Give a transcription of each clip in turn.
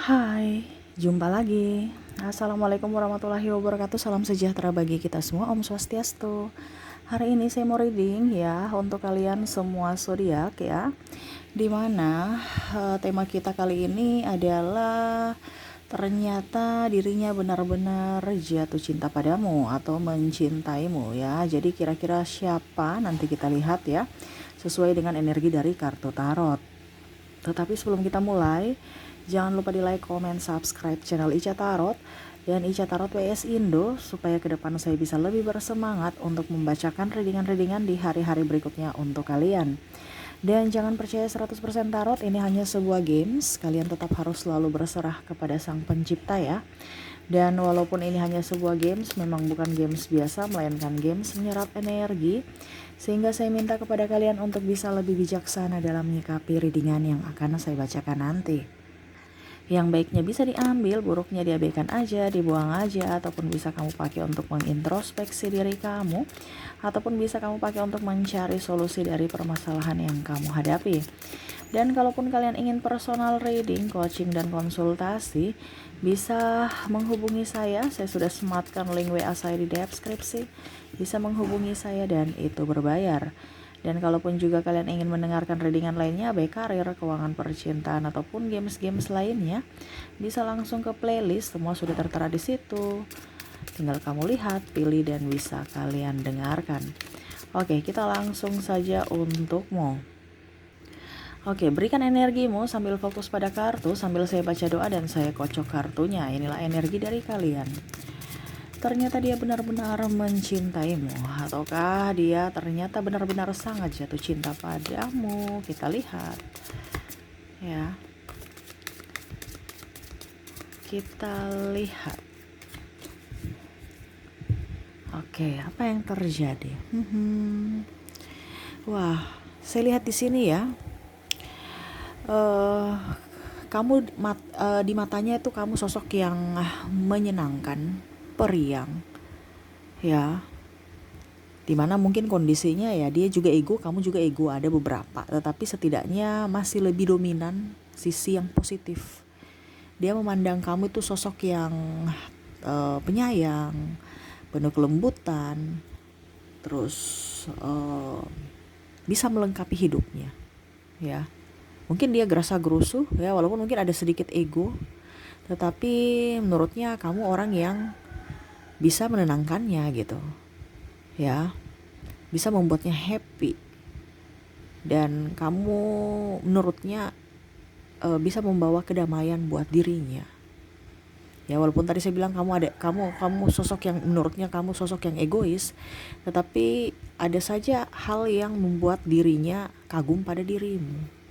Hai, jumpa lagi. Assalamualaikum warahmatullahi wabarakatuh. Salam sejahtera bagi kita semua. Om Swastiastu. Hari ini saya mau reading ya untuk kalian semua zodiak ya. Dimana tema kita kali ini adalah ternyata dirinya benar-benar jatuh cinta padamu atau mencintaimu ya. Jadi kira-kira siapa nanti kita lihat ya, sesuai dengan energi dari kartu tarot. Tetapi sebelum kita mulai, jangan lupa di like, comment, subscribe channel Ica Tarot dan Ica Tarot WS Indo supaya ke depan saya bisa lebih bersemangat untuk membacakan readingan-readingan di hari-hari berikutnya untuk kalian. Dan jangan percaya 100% tarot, ini hanya sebuah games. Kalian tetap harus selalu berserah kepada Sang Pencipta ya. Dan walaupun ini hanya sebuah games, memang bukan games biasa, melainkan games menyerap energi. Sehingga saya minta kepada kalian untuk bisa lebih bijaksana dalam menyikapi readingan yang akan saya bacakan nanti. Yang baiknya bisa diambil, buruknya diabaikan aja, dibuang aja, ataupun bisa kamu pakai untuk mengintrospeksi diri kamu, ataupun bisa kamu pakai untuk mencari solusi dari permasalahan yang kamu hadapi. Dan kalaupun kalian ingin personal reading, coaching, dan konsultasi, bisa menghubungi saya sudah sematkan link WA saya di deskripsi. Bisa menghubungi saya dan itu berbayar. Dan kalaupun juga kalian ingin mendengarkan readingan lainnya, baik karir, keuangan, percintaan, ataupun games-games lainnya, bisa langsung ke playlist, semua sudah tertera di situ. Tinggal kamu lihat, pilih, dan bisa kalian dengarkan. Oke, kita langsung saja untukmu. Oke, berikan energimu sambil fokus pada kartu, sambil saya baca doa dan saya kocok kartunya. Inilah energi dari kalian. Ternyata dia benar-benar mencintaimu, ataukah dia ternyata benar-benar sangat jatuh cinta padamu? Kita lihat ya, kita lihat. Oke, apa yang terjadi? Wah, saya lihat di sini ya, kamu di matanya itu kamu sosok yang menyenangkan, periang ya, dimana mungkin kondisinya ya dia juga ego, kamu juga ego, ada beberapa, tetapi setidaknya masih lebih dominan sisi yang positif. Dia memandang kamu itu sosok yang penyayang, penuh kelembutan, terus bisa melengkapi hidupnya ya. Mungkin dia gerasa gerusu ya, walaupun mungkin ada sedikit ego, tetapi menurutnya kamu orang yang bisa menenangkannya gitu ya, bisa membuatnya happy, dan kamu menurutnya bisa membawa kedamaian buat dirinya ya. Walaupun tadi saya bilang kamu sosok yang menurutnya kamu sosok yang egois, tetapi ada saja hal yang membuat dirinya kagum pada dirimu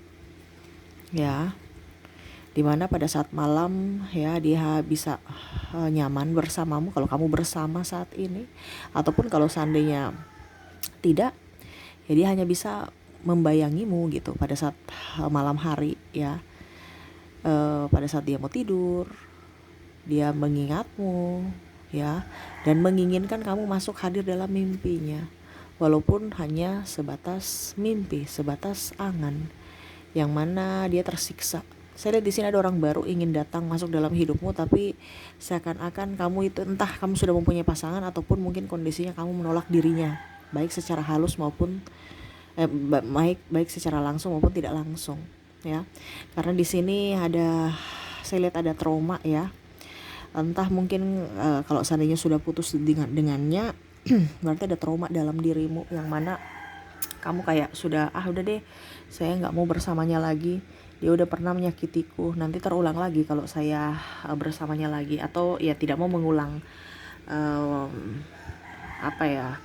ya, dimana pada saat malam ya dia bisa nyaman bersamamu kalau kamu bersama saat ini, ataupun kalau seandainya tidak ya dia hanya bisa membayangimu gitu pada saat malam hari ya. Pada saat dia mau tidur dia mengingatmu ya, dan menginginkan kamu masuk hadir dalam mimpinya, walaupun hanya sebatas mimpi, sebatas angan, yang mana dia tersiksa. Saya lihat di sini ada orang baru ingin datang masuk dalam hidupmu, tapi seakan-akan kamu itu entah kamu sudah mempunyai pasangan ataupun mungkin kondisinya kamu menolak dirinya, baik secara halus maupun baik secara langsung maupun tidak langsung ya. Karena di sini saya lihat ada trauma ya. Entah mungkin kalau seandainya sudah putus dengannya berarti ada trauma dalam dirimu yang mana kamu kayak sudah udah deh, saya nggak mau bersamanya lagi, dia udah pernah menyakitiku, nanti terulang lagi kalau saya bersamanya lagi, atau ya tidak mau mengulang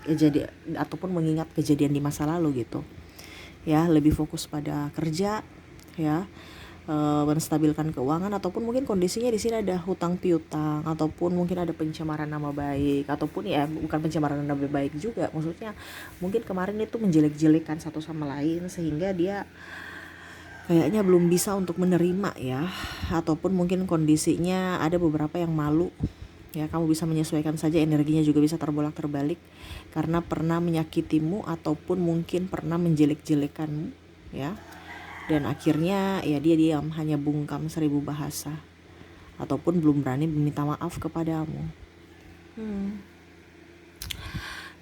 kejadian ataupun mengingat kejadian di masa lalu gitu ya. Lebih fokus pada kerja ya, menstabilkan keuangan, ataupun mungkin kondisinya di sini ada hutang piutang, ataupun mungkin ada pencemaran nama baik, ataupun ya bukan pencemaran nama baik juga, maksudnya mungkin kemarin itu menjelek-jelekan satu sama lain sehingga dia kayaknya belum bisa untuk menerima ya, ataupun mungkin kondisinya ada beberapa yang malu ya. Kamu bisa menyesuaikan saja, energinya juga bisa terbolak-terbalik karena pernah menyakitimu ataupun mungkin pernah menjelek-jelekanmu ya, dan akhirnya ya dia diam, hanya bungkam 1000 bahasa ataupun belum berani meminta maaf kepadamu.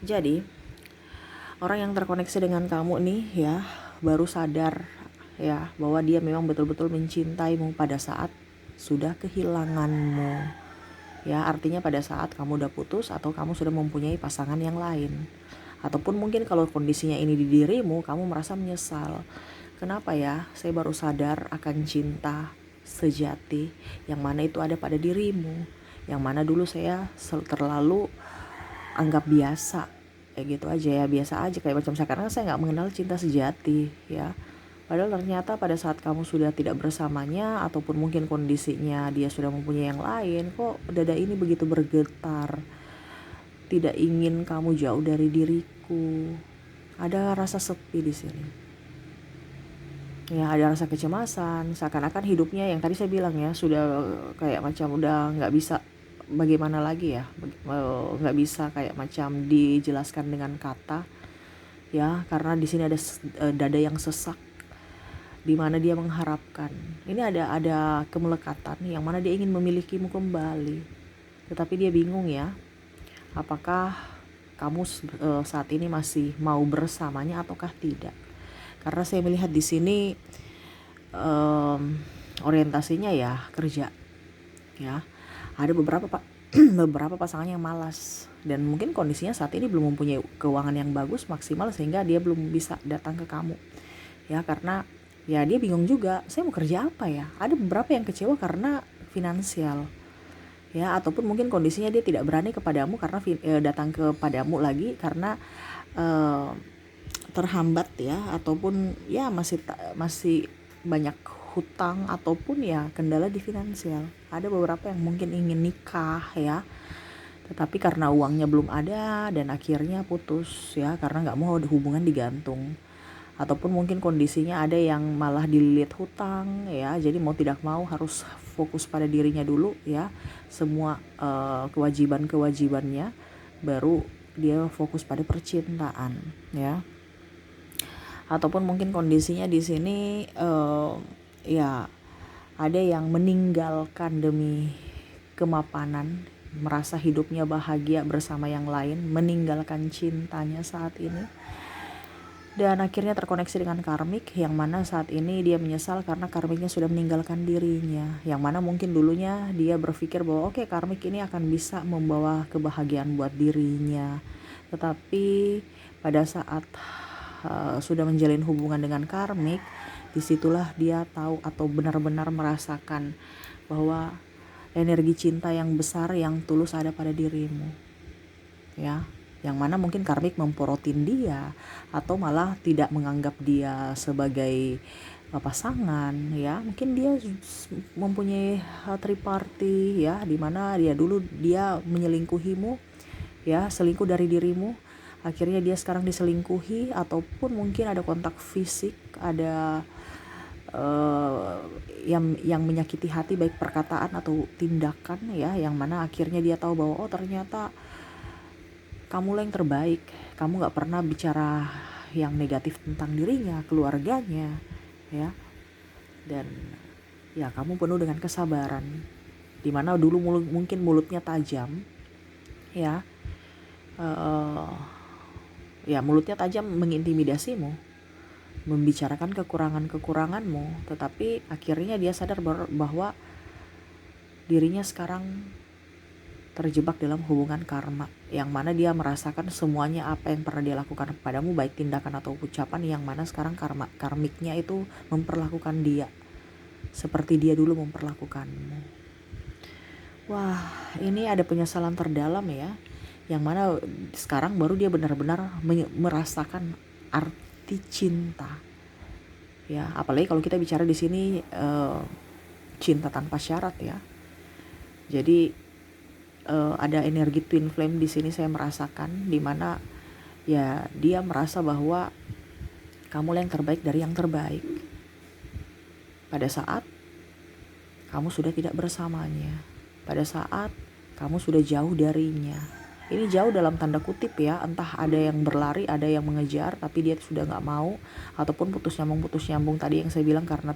Jadi orang yang terkoneksi dengan kamu nih ya baru sadar ya bahwa dia memang betul-betul mencintaimu pada saat sudah kehilanganmu. Ya, artinya pada saat kamu udah putus atau kamu sudah mempunyai pasangan yang lain. Ataupun mungkin kalau kondisinya ini di dirimu, kamu merasa menyesal. Kenapa ya saya baru sadar akan cinta sejati yang mana itu ada pada dirimu, yang mana dulu saya terlalu anggap biasa, kayak gitu aja ya, biasa aja kayak macam karena saya nggak mengenal cinta sejati ya. Padahal ternyata pada saat kamu sudah tidak bersamanya ataupun mungkin kondisinya dia sudah mempunyai yang lain, kok dada ini begitu bergetar, tidak ingin kamu jauh dari diriku. Ada rasa sepi di sini. Ya, ada rasa kecemasan, seakan-akan hidupnya yang tadi saya bilang ya sudah kayak macam udah nggak bisa bagaimana lagi ya, nggak bisa kayak macam dijelaskan dengan kata ya, karena di sini ada dada yang sesak di mana dia mengharapkan. Ini ada kemelekatan yang mana dia ingin memilikimu kembali, tetapi dia bingung ya, apakah kamu saat ini masih mau bersamanya ataukah tidak. Karena saya melihat di sini orientasinya ya kerja ya. Ada beberapa pasangan yang malas dan mungkin kondisinya saat ini belum mempunyai keuangan yang bagus maksimal sehingga dia belum bisa datang ke kamu ya, karena ya dia bingung juga, saya mau kerja apa ya. Ada beberapa yang kecewa karena finansial ya, ataupun mungkin kondisinya dia tidak berani kepadamu karena datang kepadamu lagi karena terhambat ya, ataupun ya masih banyak hutang ataupun ya kendala di finansial. Ada beberapa yang mungkin ingin nikah ya, tetapi karena uangnya belum ada dan akhirnya putus ya, karena nggak mau hubungan digantung. Ataupun mungkin kondisinya ada yang malah dililit hutang ya, jadi mau tidak mau harus fokus pada dirinya dulu ya, semua kewajibannya, baru dia fokus pada percintaan ya. Ataupun mungkin kondisinya di sini ya ada yang meninggalkan demi kemapanan, merasa hidupnya bahagia bersama yang lain, meninggalkan cintanya saat ini. Dan akhirnya terkoneksi dengan karmik yang mana saat ini dia menyesal karena karmiknya sudah meninggalkan dirinya. Yang mana mungkin dulunya dia berpikir bahwa oke, karmik ini akan bisa membawa kebahagiaan buat dirinya. Tetapi pada saat sudah menjalin hubungan dengan karmik, disitulah dia tahu atau benar-benar merasakan bahwa energi cinta yang besar yang tulus ada pada dirimu ya. Yang mana mungkin karmik memporotin dia atau malah tidak menganggap dia sebagai pasangan ya. Mungkin dia mempunyai triparty ya, dimana dia menyelingkuhimu ya, selingkuh dari dirimu, akhirnya dia sekarang diselingkuhi, ataupun mungkin ada kontak fisik, ada yang menyakiti hati baik perkataan atau tindakan ya, yang mana akhirnya dia tahu bahwa oh ternyata kamulah yang terbaik, kamu gak pernah bicara yang negatif tentang dirinya, keluarganya ya. Dan ya kamu penuh dengan kesabaran, dimana dulu mungkin mulutnya tajam ya, ya mulutnya tajam mengintimidasimu, membicarakan kekuranganmu, tetapi akhirnya dia sadar bahwa dirinya sekarang terjebak dalam hubungan karma, yang mana dia merasakan semuanya apa yang pernah dia lakukan kepadamu, baik tindakan atau ucapan, yang mana sekarang karmiknya itu memperlakukan dia seperti dia dulu memperlakukanmu. Wah, ini ada penyesalan terdalam ya, yang mana sekarang baru dia benar-benar merasakan arti cinta ya. Apalagi kalau kita bicara di sini cinta tanpa syarat ya. Jadi ada energi twin flame di sini saya merasakan, di mana ya dia merasa bahwa kamu yang terbaik dari yang terbaik pada saat kamu sudah tidak bersamanya, pada saat kamu sudah jauh darinya Ini jauh dalam tanda kutip ya, entah ada yang berlari, ada yang mengejar, tapi dia sudah nggak mau, ataupun putus nyambung tadi yang saya bilang karena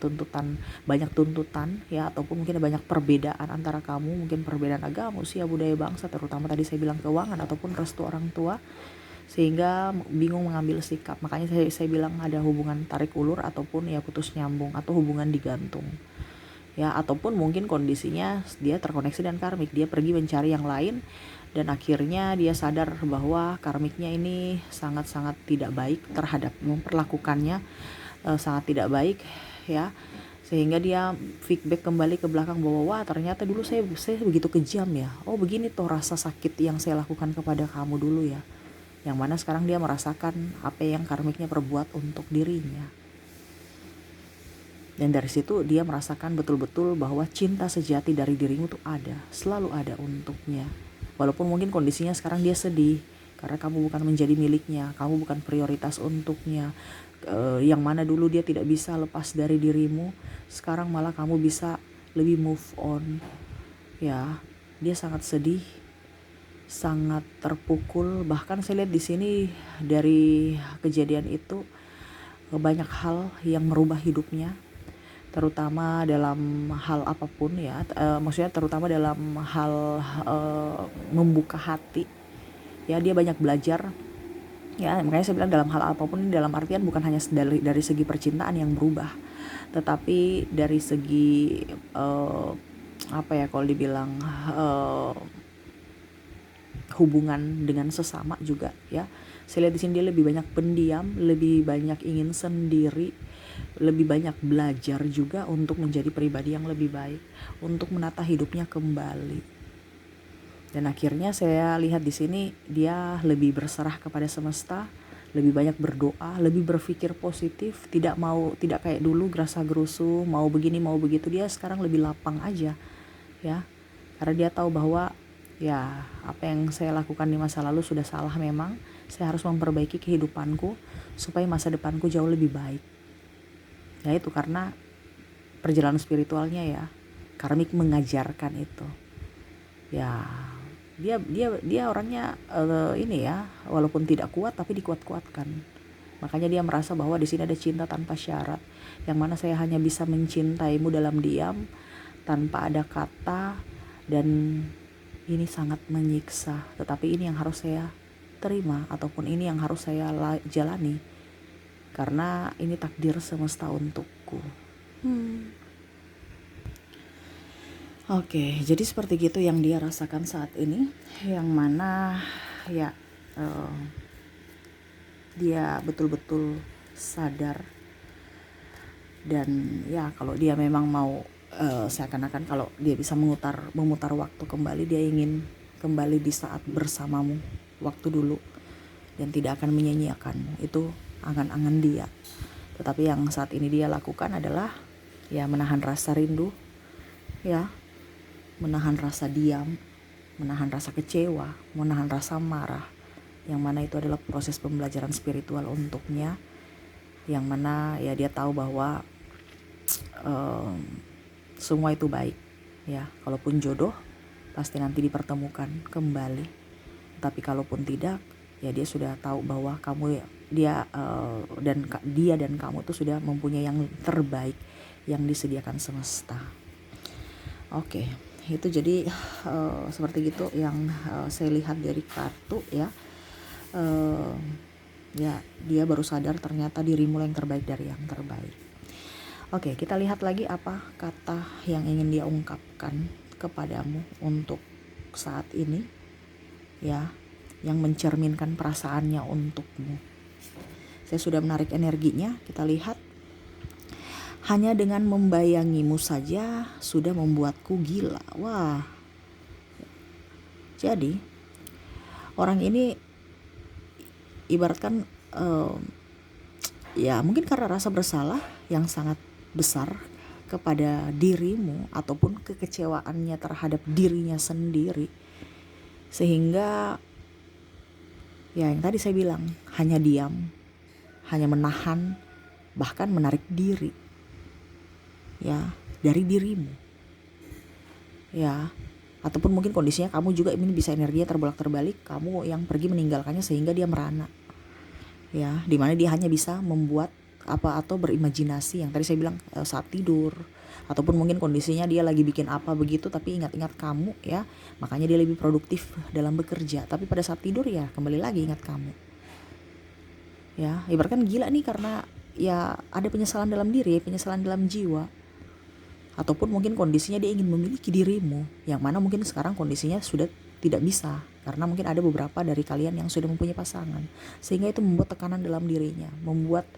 banyak tuntutan ya, ataupun mungkin ada banyak perbedaan antara kamu, mungkin perbedaan agama, usia, budaya, bangsa, terutama tadi saya bilang keuangan ataupun restu orang tua, sehingga bingung mengambil sikap. Makanya saya bilang ada hubungan tarik ulur ataupun ya putus nyambung atau hubungan digantung. Ya, ataupun mungkin kondisinya dia terkoneksi dengan karmik, dia pergi mencari yang lain dan akhirnya dia sadar bahwa karmiknya ini sangat-sangat tidak baik terhadap memperlakukannya, sangat tidak baik ya, sehingga dia feedback kembali ke belakang bahwa wah ternyata dulu saya begitu kejam ya, oh begini tuh rasa sakit yang saya lakukan kepada kamu dulu ya, yang mana sekarang dia merasakan apa yang karmiknya perbuat untuk dirinya. Dan dari situ dia merasakan betul-betul bahwa cinta sejati dari dirimu tuh ada, selalu ada untuknya. Walaupun mungkin kondisinya sekarang dia sedih karena kamu bukan menjadi miliknya, kamu bukan prioritas untuknya. Yang mana dulu dia tidak bisa lepas dari dirimu, sekarang malah kamu bisa lebih move on. Ya, dia sangat sedih, sangat terpukul. Bahkan saya lihat di sini dari kejadian itu banyak hal yang merubah hidupnya, terutama dalam hal apapun ya, maksudnya terutama dalam hal membuka hati ya, dia banyak belajar ya. Makanya saya bilang dalam hal apapun, dalam artian bukan hanya dari segi percintaan yang berubah, tetapi dari segi apa ya kalau dibilang hubungan dengan sesama juga ya. Saya lihat di sini dia lebih banyak pendiam, lebih banyak ingin sendiri, lebih banyak belajar juga untuk menjadi pribadi yang lebih baik, untuk menata hidupnya kembali. Dan akhirnya saya lihat di sini dia lebih berserah kepada semesta, lebih banyak berdoa, lebih berpikir positif, tidak kayak dulu gerasa-gerusu, mau begini mau begitu. Dia sekarang lebih lapang aja ya. Karena dia tahu bahwa ya apa yang saya lakukan di masa lalu sudah salah memang. Saya harus memperbaiki kehidupanku supaya masa depanku jauh lebih baik. Ya itu karena perjalanan spiritualnya ya, karmik mengajarkan itu. Ya, dia orangnya ini ya, walaupun tidak kuat tapi dikuat-kuatkan. Makanya dia merasa bahwa di sini ada cinta tanpa syarat, yang mana saya hanya bisa mencintaimu dalam diam, tanpa ada kata, dan ini sangat menyiksa. Tetapi ini yang harus saya terima, ataupun ini yang harus saya jalani, karena ini takdir semesta untukku. Oke, jadi seperti gitu yang dia rasakan saat ini, yang mana ya dia betul-betul sadar. Dan ya kalau dia memang mau seakan-akan kalau dia bisa memutar waktu kembali, dia ingin kembali di saat bersamamu waktu dulu dan tidak akan menyanyiakanmu. Itu angan-angan dia. Tetapi yang saat ini dia lakukan adalah ya menahan rasa rindu ya, menahan rasa diam, menahan rasa kecewa, menahan rasa marah, yang mana itu adalah proses pembelajaran spiritual untuknya, yang mana ya dia tahu bahwa semua itu baik ya. Kalaupun jodoh pasti nanti dipertemukan kembali, tapi kalaupun tidak ya dia sudah tahu bahwa dia dan kamu tuh sudah mempunyai yang terbaik yang disediakan semesta. Oke, itu jadi seperti gitu yang saya lihat dari kartu ya. Ya dia baru sadar ternyata dirimu yang terbaik dari yang terbaik. Oke, kita lihat lagi apa kata yang ingin dia ungkapkan kepadamu untuk saat ini ya, yang mencerminkan perasaannya untukmu. Saya sudah menarik energinya, kita lihat. Hanya dengan membayangimu saja sudah membuatku gila. Wah. Jadi orang ini ibaratkan ya mungkin karena rasa bersalah yang sangat besar kepada dirimu, ataupun kekecewaannya terhadap dirinya sendiri, sehingga ya yang tadi saya bilang, hanya diam, hanya menahan, bahkan menarik diri ya dari dirimu ya. Ataupun mungkin kondisinya kamu juga ini bisa energinya terbolak-terbalik, kamu yang pergi meninggalkannya sehingga dia merana. Ya, dimana dia hanya bisa membuat apa atau berimajinasi yang tadi saya bilang saat tidur, ataupun mungkin kondisinya dia lagi bikin apa begitu tapi ingat-ingat kamu ya, makanya dia lebih produktif dalam bekerja, tapi pada saat tidur ya kembali lagi ingat kamu. Ya, ibaratkan gila nih karena ya ada penyesalan dalam diri, penyesalan dalam jiwa. Ataupun mungkin kondisinya dia ingin memiliki dirimu, yang mana mungkin sekarang kondisinya sudah tidak bisa, karena mungkin ada beberapa dari kalian yang sudah mempunyai pasangan, sehingga itu membuat tekanan dalam dirinya, membuat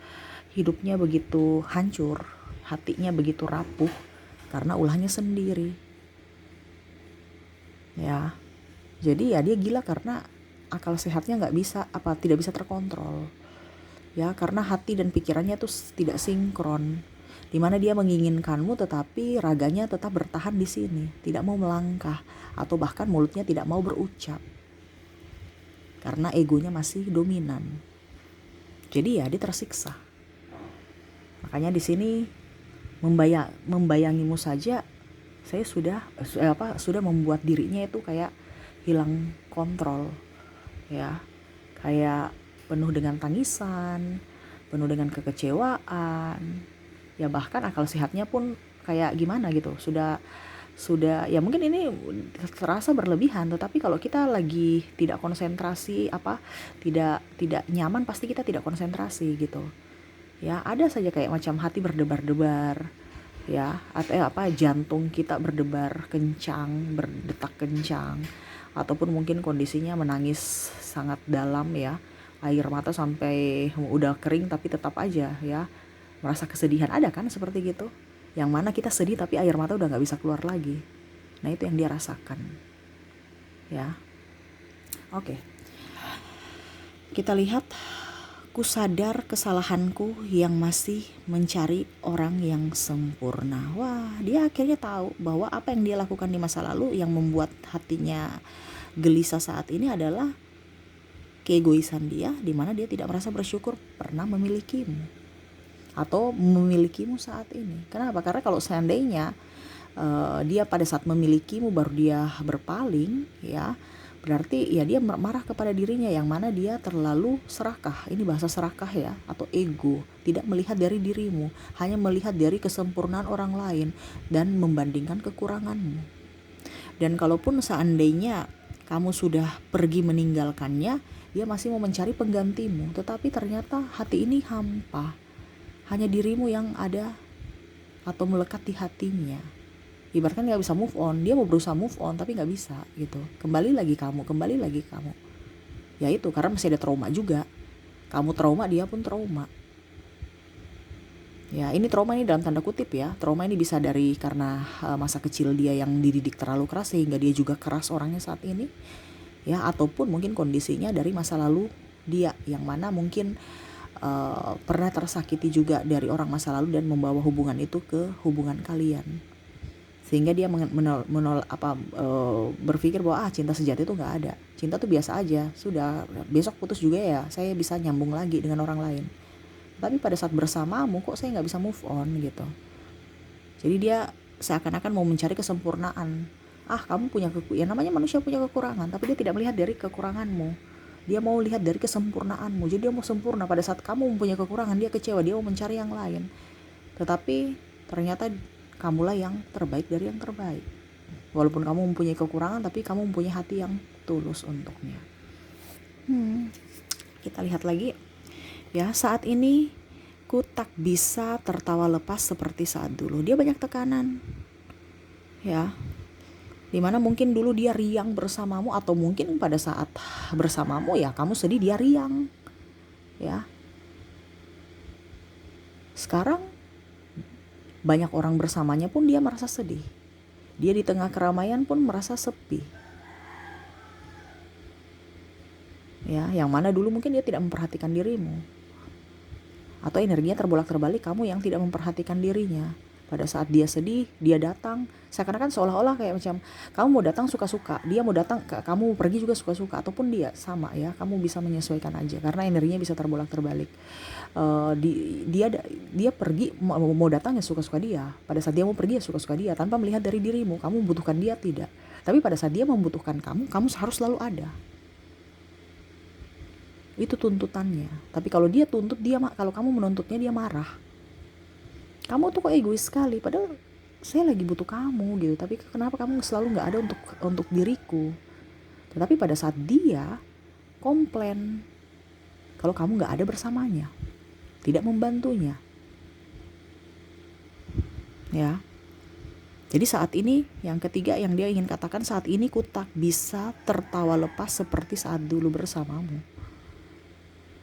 hidupnya begitu hancur, hatinya begitu rapuh, karena ulahnya sendiri. Ya, jadi ya dia gila karena akal sehatnya tidak bisa terkontrol. Ya, karena hati dan pikirannya tuh tidak sinkron, dimana dia menginginkanmu tetapi raganya tetap bertahan di sini, tidak mau melangkah, atau bahkan mulutnya tidak mau berucap karena egonya masih dominan. Jadi ya dia tersiksa. Makanya di sini membayangimu saja saya sudah membuat dirinya itu kayak hilang kontrol, ya, kayak penuh dengan tangisan, penuh dengan kekecewaan. Ya bahkan akal sehatnya pun kayak gimana gitu, sudah ya mungkin ini terasa berlebihan, tetapi kalau kita lagi tidak konsentrasi tidak nyaman, pasti kita tidak konsentrasi gitu ya. Ada saja kayak macam hati berdebar-debar ya, atau jantung kita berdebar kencang, berdetak kencang, ataupun mungkin kondisinya menangis sangat dalam ya, air mata sampai udah kering tapi tetap aja ya merasa kesedihan. Ada kan seperti gitu, yang mana kita sedih tapi air mata udah gak bisa keluar lagi. Nah itu yang dia rasakan ya. Oke, kita lihat, ku sadar kesalahanku yang masih mencari orang yang sempurna. Wah, dia akhirnya tahu bahwa apa yang dia lakukan di masa lalu yang membuat hatinya gelisah saat ini adalah keegoisan dia, dimana dia tidak merasa bersyukur pernah memilikimu atau memilikimu saat ini. Kenapa? Karena kalau seandainya dia pada saat memilikimu baru dia berpaling ya, berarti ya dia marah kepada dirinya, yang mana dia terlalu serakah. Ini bahasa serakah ya, atau ego, tidak melihat dari dirimu, hanya melihat dari kesempurnaan orang lain dan membandingkan kekuranganmu. Dan kalaupun seandainya kamu sudah pergi meninggalkannya, dia masih mau mencari penggantimu, tetapi ternyata hati ini hampa, hanya dirimu yang ada atau melekat di hatinya. Ibaratkan gak bisa move on, dia mau berusaha move on tapi gak bisa gitu. Kembali lagi kamu. Ya itu karena masih ada trauma juga. Kamu trauma, dia pun trauma. Ya ini trauma ini dalam tanda kutip ya. Trauma ini bisa dari karena masa kecil dia yang dididik terlalu keras sehingga dia juga keras orangnya saat ini. Ya, ataupun mungkin kondisinya dari masa lalu dia, yang mana mungkin pernah tersakiti juga dari orang masa lalu dan membawa hubungan itu ke hubungan kalian, sehingga dia berpikir bahwa cinta sejati itu nggak ada, cinta tuh biasa aja, sudah besok putus juga ya saya bisa nyambung lagi dengan orang lain, tapi pada saat bersamamu kok saya nggak bisa move on gitu. Jadi dia seakan-akan mau mencari kesempurnaan. Kamu punya ya namanya manusia punya kekurangan, tapi dia tidak melihat dari kekuranganmu. Dia mau lihat dari kesempurnaanmu. Jadi dia mau sempurna. Pada saat kamu mempunyai kekurangan, dia kecewa, dia mau mencari yang lain. Tetapi ternyata kamulah yang terbaik dari yang terbaik. Walaupun kamu mempunyai kekurangan, tapi kamu mempunyai hati yang tulus untuknya. Kita lihat lagi ya, saat ini ku tak bisa tertawa lepas seperti saat dulu. Dia banyak tekanan ya, dimana mungkin dulu dia riang bersamamu, atau mungkin pada saat bersamamu ya kamu sedih, dia riang ya. Sekarang banyak orang bersamanya pun dia merasa sedih. Dia di tengah keramaian pun merasa sepi ya, yang mana dulu mungkin dia tidak memperhatikan dirimu, atau energinya terbolak-terbalik, kamu yang tidak memperhatikan dirinya. Pada saat dia sedih, dia datang, seakan-akan seolah-olah kayak macam kamu mau datang suka-suka, dia mau datang, kamu mau pergi juga suka-suka, ataupun dia sama ya, kamu bisa menyesuaikan aja karena energinya bisa terbolak-terbalik. Dia pergi mau datang ya suka-suka dia, pada saat dia mau pergi ya suka-suka dia, tanpa melihat dari dirimu, kamu membutuhkan dia tidak. Tapi pada saat dia membutuhkan kamu, kamu harus selalu ada. Itu tuntutannya. Tapi kalau dia tuntut, kalau kamu menuntutnya, dia marah. Kamu tuh kok egois sekali, padahal saya lagi butuh kamu gitu. Tapi kenapa kamu selalu nggak ada untuk diriku? Tetapi pada saat dia komplain kalau kamu nggak ada bersamanya, tidak membantunya, ya. Jadi saat ini yang ketiga yang dia ingin katakan, saat ini ku tak bisa tertawa lepas seperti saat dulu bersamamu.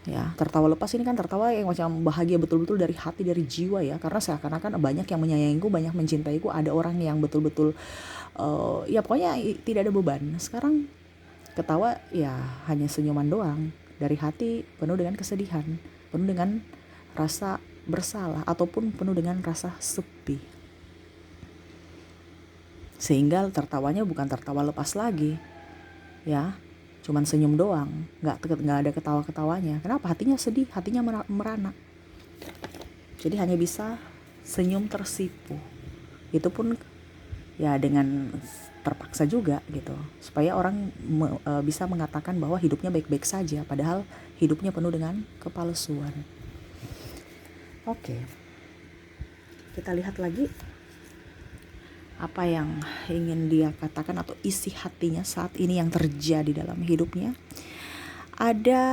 Ya, tertawa lepas ini kan tertawa yang macam bahagia betul-betul dari hati, dari jiwa ya. Karena seakan-akan banyak yang menyayangiku, banyak mencintaiku, ada orang yang betul-betul ya pokoknya tidak ada beban. Sekarang ketawa ya hanya senyuman doang, dari hati penuh dengan kesedihan, penuh dengan rasa bersalah, ataupun penuh dengan rasa sepi. Sehingga tertawanya bukan tertawa lepas lagi, ya, cuman senyum doang, nggak ada ketawa-ketawanya. Kenapa? Hatinya sedih, hatinya merana. Jadi hanya bisa senyum tersipu. Itu pun ya dengan terpaksa juga gitu, supaya orang bisa mengatakan bahwa hidupnya baik-baik saja, padahal hidupnya penuh dengan kepalsuan. Oke, kita lihat lagi apa yang ingin dia katakan atau isi hatinya saat ini yang terjadi dalam hidupnya. Ada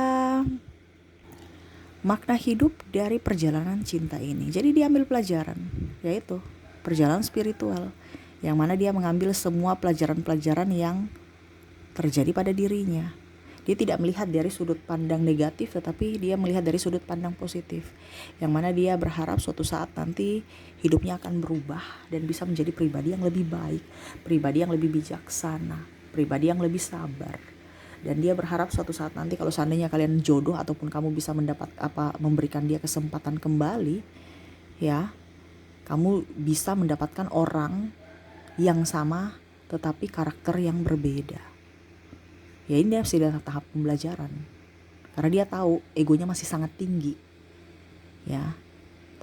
makna hidup dari perjalanan cinta ini. Jadi dia ambil pelajaran, yaitu perjalanan spiritual, yang mana dia mengambil semua pelajaran-pelajaran yang terjadi pada dirinya. Dia tidak melihat dari sudut pandang negatif, tetapi dia melihat dari sudut pandang positif, yang mana dia berharap suatu saat nanti hidupnya akan berubah dan bisa menjadi pribadi yang lebih baik, pribadi yang lebih bijaksana, pribadi yang lebih sabar. Dan dia berharap suatu saat nanti kalau seandainya kalian jodoh ataupun kamu bisa memberikan dia kesempatan kembali, ya, kamu bisa mendapatkan orang yang sama tetapi karakter yang berbeda. Ya ini masih dalam tahap pembelajaran, karena dia tahu egonya masih sangat tinggi, ya.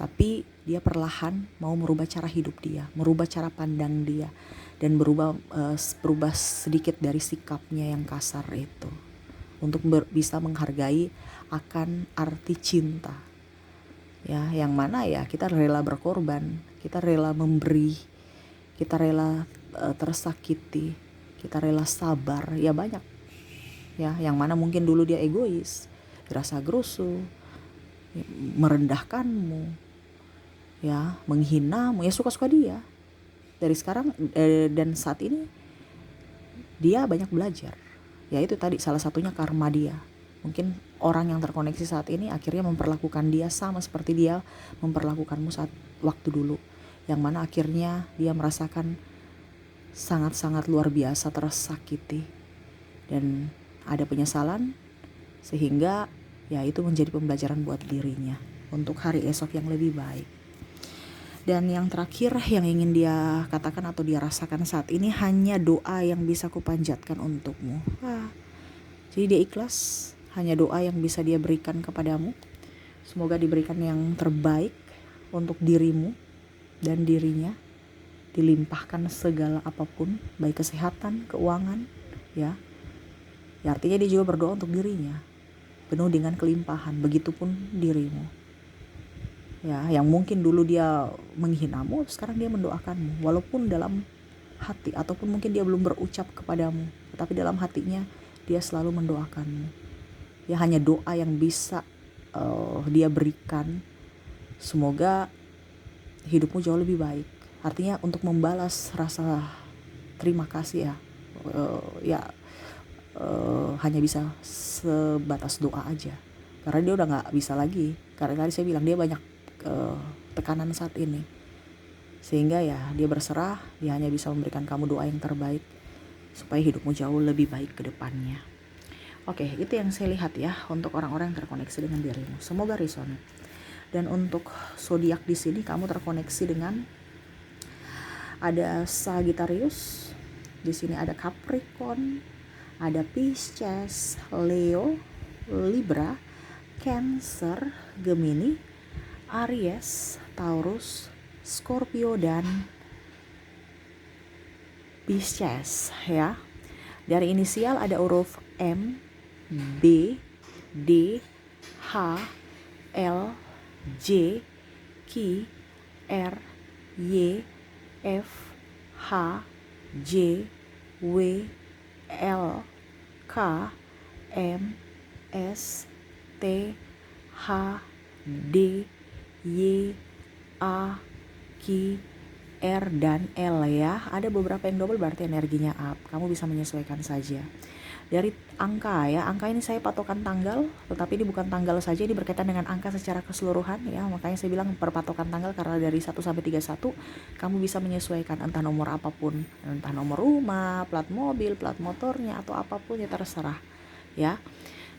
Tapi dia perlahan mau merubah cara hidup dia, merubah cara pandang dia, dan berubah sedikit dari sikapnya yang kasar itu, untuk bisa menghargai akan arti cinta, ya, yang mana ya kita rela berkorban, kita rela memberi, kita rela tersakiti, kita rela sabar, ya banyak. Ya, yang mana mungkin dulu dia egois, gerasa gerusu, merendahkanmu, ya, menghinamu, ya suka-suka dia. Dari sekarang dan saat ini dia banyak belajar. Ya itu tadi salah satunya karma dia. Mungkin orang yang terkoneksi saat ini akhirnya memperlakukan dia sama seperti dia memperlakukanmu saat waktu dulu, yang mana akhirnya dia merasakan sangat-sangat luar biasa tersakiti dan ada penyesalan, sehingga ya itu menjadi pembelajaran buat dirinya untuk hari esok yang lebih baik. Dan yang terakhir yang ingin dia katakan atau dia rasakan saat ini, hanya doa yang bisa kupanjatkan untukmu. Jadi dia ikhlas, hanya doa yang bisa dia berikan kepadamu. Semoga diberikan yang terbaik untuk dirimu dan dirinya, dilimpahkan segala apapun, baik kesehatan, keuangan, ya. Ya artinya dia juga berdoa untuk dirinya, penuh dengan kelimpahan, begitupun dirimu. Ya, yang mungkin dulu dia menghinamu, sekarang dia mendoakanmu, walaupun dalam hati ataupun mungkin dia belum berucap kepadamu, tetapi dalam hatinya dia selalu mendoakanmu. Ya hanya doa yang bisa dia berikan. Semoga hidupmu jauh lebih baik. Artinya untuk membalas rasa terima kasih ya. Hanya bisa sebatas doa aja, karena dia udah nggak bisa lagi, karena tadi saya bilang dia banyak tekanan saat ini, sehingga ya dia berserah, dia hanya bisa memberikan kamu doa yang terbaik supaya hidupmu jauh lebih baik ke depannya. Oke, itu yang saya lihat ya untuk orang-orang yang terkoneksi dengan dirimu. Semoga resonate. Dan untuk zodiak di sini kamu terkoneksi dengan ada Sagittarius, di sini ada Capricorn, ada Pisces, Leo, Libra, Cancer, Gemini, Aries, Taurus, Scorpio, dan Pisces ya. Dari inisial ada huruf M, B, D, H, L, J, Q, R, Y, F, H, J, W, L, K, M, S, T, H, D, Y, A, Q, R, dan L ya. Ada beberapa yang double berarti energinya up. Kamu bisa menyesuaikan saja. Dari angka ya, angka ini saya patokan tanggal, tetapi ini bukan tanggal saja, ini berkaitan dengan angka secara keseluruhan ya. Makanya saya bilang perpatokan tanggal karena dari 1 sampai 31 kamu bisa menyesuaikan entah nomor apapun, entah nomor rumah, plat mobil, plat motornya atau apapun ya terserah ya.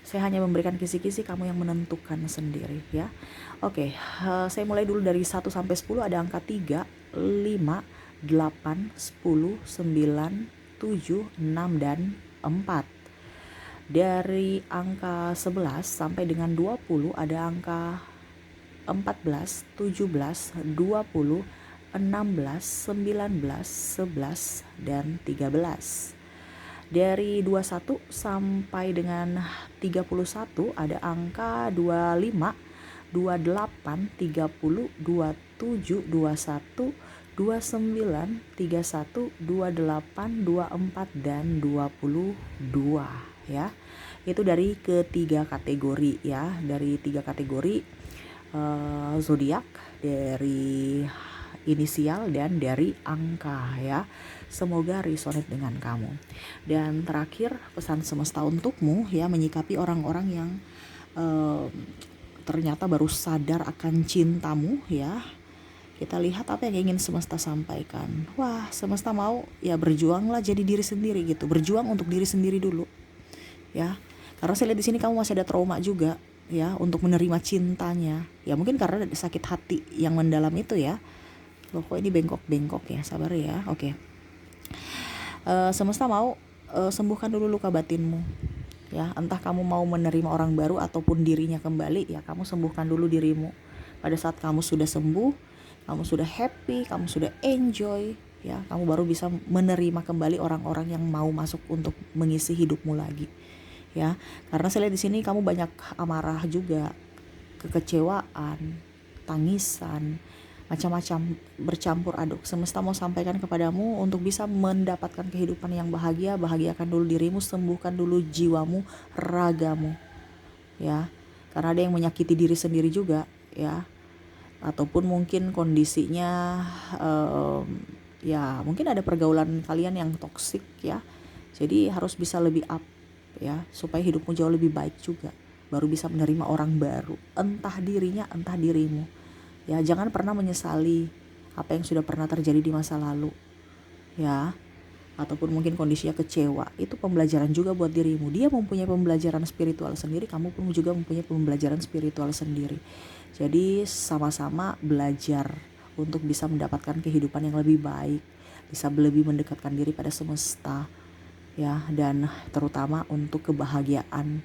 Saya hanya memberikan kisi-kisi, kamu yang menentukan sendiri ya. Oke, saya mulai dulu dari 1 sampai 10 ada angka 3, 5, 8, 10, 9, 7, 6 dan 4. Dari angka 11 sampai dengan 20 ada angka 14, 17, 20, 16, 19, 11 dan 13. Dari 21 sampai dengan 31 ada angka 25, 28, 30, 27, 21, 29, 31, 28, 24 dan 22 ya. Itu dari ketiga kategori ya, dari 3 kategori zodiak, dari inisial dan dari angka ya. Semoga resonate dengan kamu. Dan terakhir pesan semesta untukmu ya, menyikapi orang-orang yang ternyata baru sadar akan cintamu ya. Kita lihat apa yang ingin semesta sampaikan. Wah, semesta mau ya berjuanglah jadi diri sendiri gitu. Berjuang untuk diri sendiri dulu ya. Karena saya lihat di sini kamu masih ada trauma juga ya untuk menerima cintanya. Ya mungkin karena ada sakit hati yang mendalam itu ya. Loh kok ini bengkok-bengkok ya, sabar ya. Oke. Semesta mau sembuhkan dulu luka batinmu. Ya, entah kamu mau menerima orang baru ataupun dirinya kembali, ya kamu sembuhkan dulu dirimu. Pada saat kamu sudah sembuh, kamu sudah happy, kamu sudah enjoy, ya kamu baru bisa menerima kembali orang-orang yang mau masuk untuk mengisi hidupmu lagi. Ya, karena saya lihat di sini kamu banyak amarah juga, kekecewaan, tangisan, macam-macam bercampur aduk. Semesta mau sampaikan kepadamu untuk bisa mendapatkan kehidupan yang bahagia. Bahagiakan dulu dirimu, sembuhkan dulu jiwamu, ragamu ya, karena ada yang menyakiti diri sendiri juga ya, ataupun mungkin kondisinya ya mungkin ada pergaulan kalian yang toksik ya. Jadi harus bisa lebih up ya, supaya hidupmu jauh lebih baik juga, baru bisa menerima orang baru, entah dirinya entah dirimu ya. Jangan pernah menyesali apa yang sudah pernah terjadi di masa lalu ya, ataupun mungkin kondisinya kecewa. Itu pembelajaran juga buat dirimu. Dia mempunyai pembelajaran spiritual sendiri, kamu pun juga mempunyai pembelajaran spiritual sendiri. Jadi sama-sama belajar untuk bisa mendapatkan kehidupan yang lebih baik, bisa lebih mendekatkan diri pada semesta ya, dan terutama untuk kebahagiaan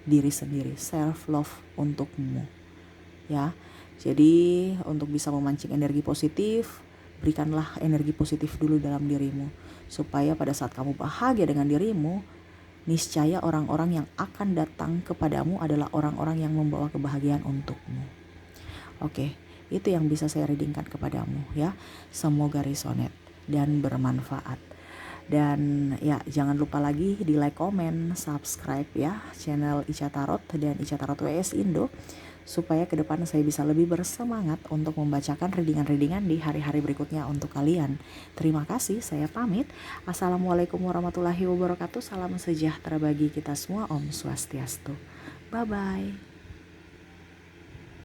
diri sendiri, self love untukmu ya. Jadi untuk bisa memancing energi positif, berikanlah energi positif dulu dalam dirimu, supaya pada saat kamu bahagia dengan dirimu, niscaya orang-orang yang akan datang kepadamu adalah orang-orang yang membawa kebahagiaan untukmu. Oke, itu yang bisa saya readingkan kepadamu ya. Semoga resonate dan bermanfaat. Dan ya jangan lupa lagi di like, komen, subscribe ya channel Ica Tarot dan Ica Tarot WS Indo, supaya ke depan saya bisa lebih bersemangat untuk membacakan readingan-readingan di hari-hari berikutnya untuk kalian. Terima kasih, saya pamit. Assalamualaikum warahmatullahi wabarakatuh. Salam sejahtera bagi kita semua. Om Swastiastu. Bye-bye.